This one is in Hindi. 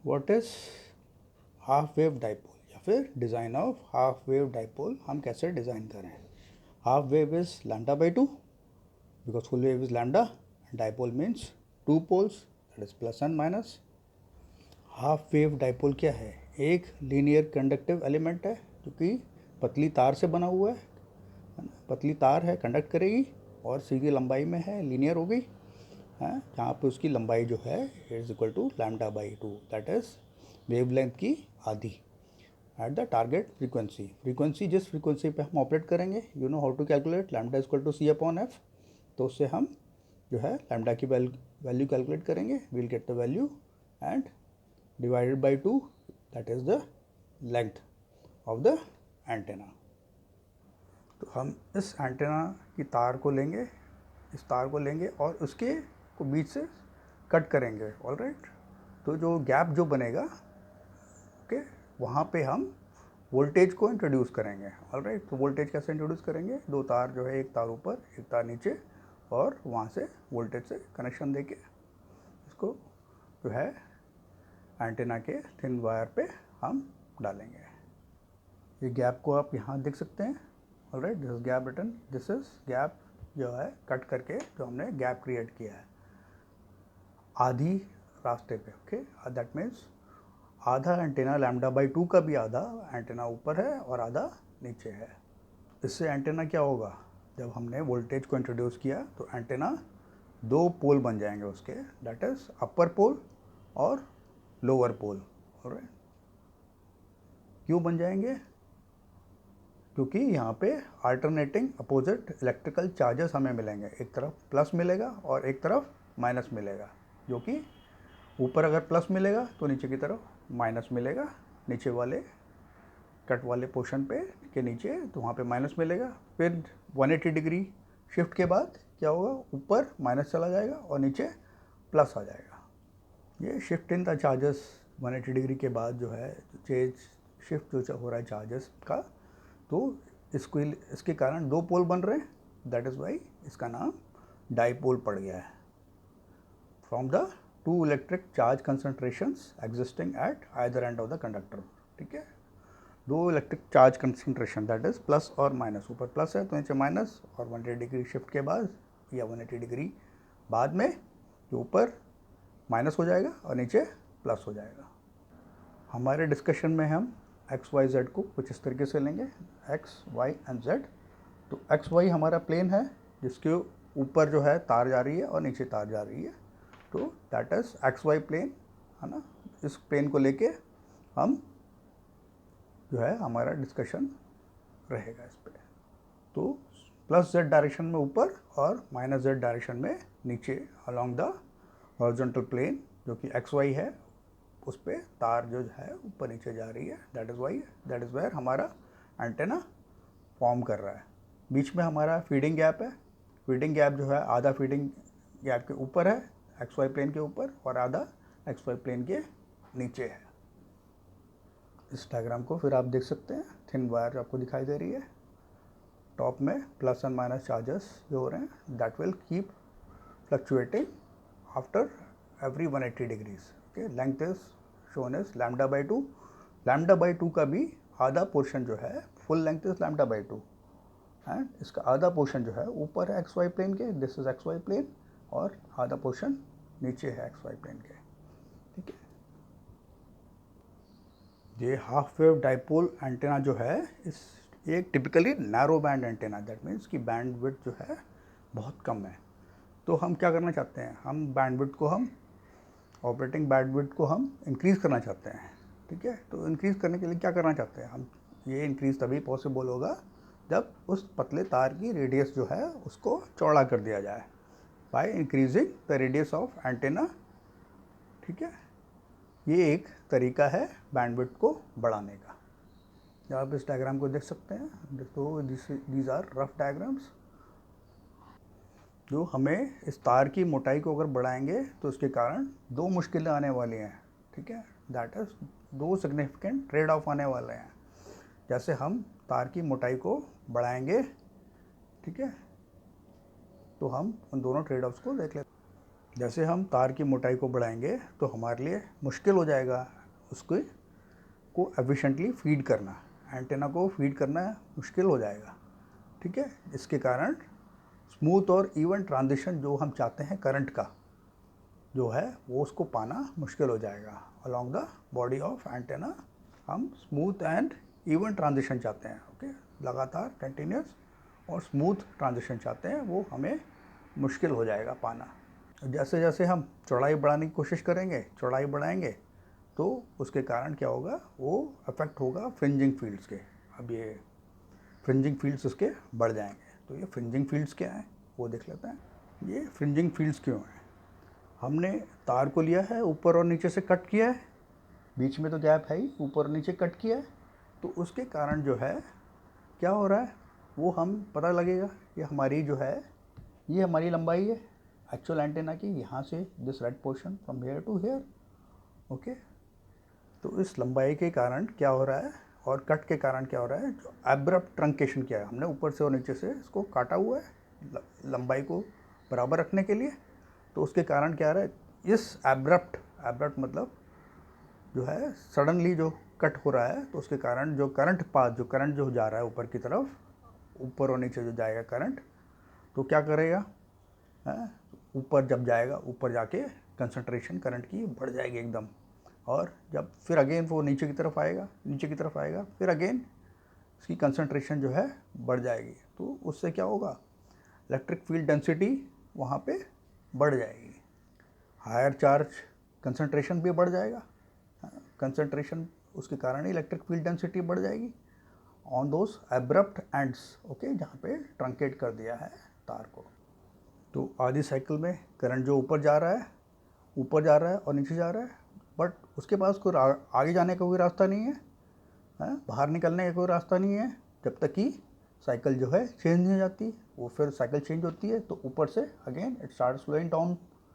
What is half wave dipole या फिर design of half wave dipole हम कैसे डिज़ाइन करें. Half wave is lambda by two because full wave is lambda. Dipole means two poles that is plus and minus. Half wave dipole क्या है? एक लीनियर कंडक्टिव एलिमेंट है जो कि पतली तार से बना हुआ है ना. पतली तार है, कंडक्ट करेगी और सीधी लंबाई में है, लीनियर हो गई है. जहाँ पे उसकी लंबाई जो है is equal to lambda by two that is wavelength की आधी at the target frequency. Frequency जिस फ्रीक्वेंसी पे हम ऑपरेट करेंगे, you know how to calculate lambda is equal to C upon F. तो उससे हम जो है लैम्डा की वैल्यू कैलकुलेट करेंगे. We'll get the value and divided by two that is the length of the antenna. तो हम इस एंटेना की तार को लेंगे, इस तार को लेंगे और उसके को बीच से कट करेंगे. All right. तो जो गैप जो बनेगा, ओके, वहाँ पे हम वोल्टेज को इंट्रोड्यूस करेंगे. All right. तो वोल्टेज कैसे इंट्रोड्यूस करेंगे? दो तार जो है, एक तार ऊपर एक तार नीचे, और वहाँ से वोल्टेज से कनेक्शन देके इसको जो है एंटेना के थिन वायर पे हम डालेंगे. ये गैप को आप यहाँ देख सकते हैं. All right. This is gap written. This is gap जो है कट करके जो हमने गैप क्रिएट किया है आधी रास्ते पे. ओके. दैट मीन्स आधा एंटेना लैम्डा बाई टू का भी आधा एंटेना ऊपर है और आधा नीचे है. इससे एंटेना क्या होगा? जब हमने वोल्टेज को इंट्रोड्यूस किया तो एंटेना दो पोल बन जाएंगे उसके. दैट इज अपर पोल और लोअर पोल. ऑलराइट. क्यों बन जाएंगे? क्योंकि यहाँ पे अल्टरनेटिंग अपोजिट इलेक्ट्रिकल चार्जेस हमें मिलेंगे. एक तरफ प्लस मिलेगा और एक तरफ माइनस मिलेगा. जो कि ऊपर अगर प्लस मिलेगा तो नीचे की तरफ माइनस मिलेगा. नीचे वाले कट वाले पोर्शन पे के नीचे तो वहाँ पे माइनस मिलेगा. फिर 180 डिग्री शिफ्ट के बाद क्या होगा? ऊपर माइनस चला जाएगा और नीचे प्लस आ जाएगा. ये shift in the charges 180 degree के बाद जो है चेंज शिफ्ट जो हो रहा है चार्जेस का, तो इसके कारण दो पोल बन रहे हैं. दैट इज़ वाई इसका नाम डाईपोल पड़ गया है. From the two electric charge concentrations existing at either end of the conductor. ठीक है. दो electric charge concentration that is plus और माइनस. ऊपर प्लस है तो नीचे माइनस. और 180 डिग्री शिफ्ट के बाद या 180 डिग्री बाद में जो ऊपर माइनस हो जाएगा और नीचे प्लस हो जाएगा. हमारे डिस्कशन में हम एक्स वाई जेड को कुछ इस तरीके से लेंगे. X Y and Z. तो एक्स वाई हमारा प्लेन है जिसके ऊपर जो है तार जा रही है और नीचे तार जा रही है. तो that is X Y plane है ना. इस प्लेन को लेके हम जो है हमारा डिस्कशन रहेगा इस पर. तो प्लस जेड डायरेक्शन में ऊपर और माइनस जेड डायरेक्शन में नीचे अलोंग द हॉरिजॉन्टल प्लेन जो कि एक्स वाई है, उस पर तार जो है ऊपर नीचे जा रही है. That is Y, that is where हमारा एंटेना फॉर्म कर रहा है. बीच में हमारा फीडिंग गैप है. फीडिंग गैप जो है आधा फीडिंग गैप के ऊपर है एक्स वाई प्लेन के ऊपर और आधा एक्स वाई प्लेन के नीचे है. इस डायग्राम को फिर आप देख सकते हैं. थिन वायर आपको दिखाई दे रही है. टॉप में प्लस एंड माइनस चार्जेस जो हो रहे हैं that will keep fluctuating after every 180 degrees. Okay. Length is shown is lambda by two. Lambda by two का भी आधा पोर्शन जो है, full length is lambda by two and इसका आधा पोर्शन जो है ऊपर है एक्स वाई प्लेन के. This is X Y plane. और आधा पोर्शन नीचे है एक्स वाई प्लेन के. ठीक है. ये हाफ वेव डाइपोल एंटेना जो है इस एक typically narrow band antenna. That means कि बैंड विड्थ जो है बहुत कम है. तो हम क्या करना चाहते हैं? हम बैंड विड्थ को हम ऑपरेटिंग बैंड विड्थ को हम इंक्रीज़ करना चाहते हैं. ठीक है. तो इंक्रीज़ करने के लिए क्या करना चाहते हैं हम? ये इंक्रीज़ तभी पॉसिबल होगा जब उस पतले तार की रेडियस जो है उसको चौड़ा कर दिया जाए by increasing the radius of antenna. ठीक है. ये एक तरीका है बैंडविड्थ को बढ़ाने का. आप इस डायग्राम को देख सकते हैं. तो दीज आर रफ डायग्राम्स जो हमें इस तार की मोटाई को अगर बढ़ाएंगे तो उसके कारण दो मुश्किलें आने वाली हैं. ठीक है. दैट इज दो सिग्निफिकेंट ट्रेड ऑफ आने वाले हैं. जैसे हम तार की मोटाई को बढ़ाएंगे, ठीक है, तो हम उन दोनों ट्रेड ऑफ्स को देख लेते हैं. जैसे हम तार की मोटाई को बढ़ाएंगे तो हमारे लिए मुश्किल हो जाएगा उसके को एफिशिएंटली फीड करना, एंटेना को फीड करना मुश्किल हो जाएगा, ठीक है। इसके कारण स्मूथ और इवन ट्रांजिशन जो हम चाहते हैं करंट का जो है वो उसको पाना मुश्किल हो जाएगा। Along the body of antenna हम स्मूथ एंड इवन ट्रांजिशन चाहते हैं, ओके, लगातार कंटिन्यूस और स्मूथ ट्रांजिशन चाहते हैं, वो हमें मुश्किल हो जाएगा पाना। जैसे जैसे हम चौड़ाई बढ़ाने की कोशिश करेंगे, चौड़ाई बढ़ाएंगे तो उसके कारण क्या होगा, वो अफेक्ट होगा फ्रिंजिंग फील्ड्स के। अब ये फ्रिंजिंग फील्ड्स उसके बढ़ जाएंगे। तो ये फ्रिंजिंग फील्ड्स क्या हैं वो देख लेते हैं। ये फ्रिंजिंग फील्ड्स क्यों हैं? हमने तार को लिया है, ऊपर और नीचे से कट किया है, बीच में तो गैप है ही, ऊपर और नीचे कट किया है, तो उसके कारण जो है क्या हो रहा है वो हम पता लगेगा कि हमारी जो है ये हमारी लंबाई है एक्चुअल एंटेना की, यहाँ से this red portion from here to here, okay. तो इस लंबाई के कारण क्या हो रहा है और कट के कारण क्या हो रहा है, जो एब्रप्ट ट्रंकेशन किया है हमने, ऊपर से और नीचे से इसको काटा हुआ है लंबाई को बराबर रखने के लिए, तो उसके कारण क्या हो रहा है, इस एब्रप्ट मतलब जो है सडनली जो कट हो रहा है, तो उसके कारण जो करंट पाथ, जो करंट जो जा रहा है ऊपर की तरफ, ऊपर और नीचे जो जाएगा करंट, तो क्या करेगा, ऊपर जब जाएगा, ऊपर जाके कंसंट्रेशन करंट की बढ़ जाएगी एकदम, और जब फिर अगेन वो नीचे की तरफ आएगा, नीचे की तरफ आएगा, फिर अगेन इसकी कंसंट्रेशन जो है बढ़ जाएगी। तो उससे क्या होगा, इलेक्ट्रिक फील्ड डेंसिटी वहाँ पे बढ़ जाएगी, हायर चार्ज कंसंट्रेशन भी बढ़ जाएगा, कंसंट्रेशन उसके कारण ही इलेक्ट्रिक फील्ड डेंसिटी बढ़ जाएगी on those abrupt ends, okay, जहाँ पे ट्रंकेट कर दिया है तार को। तो आधी साइकिल में करंट जो ऊपर जा रहा है और नीचे जा रहा है, बट उसके पास कोई आगे जाने का कोई रास्ता नहीं है, बाहर निकलने का कोई रास्ता नहीं है, जब तक कि साइकिल जो है चेंज नहीं हो जाती। वो फिर साइकिल चेंज होती है तो ऊपर से again it start slowing down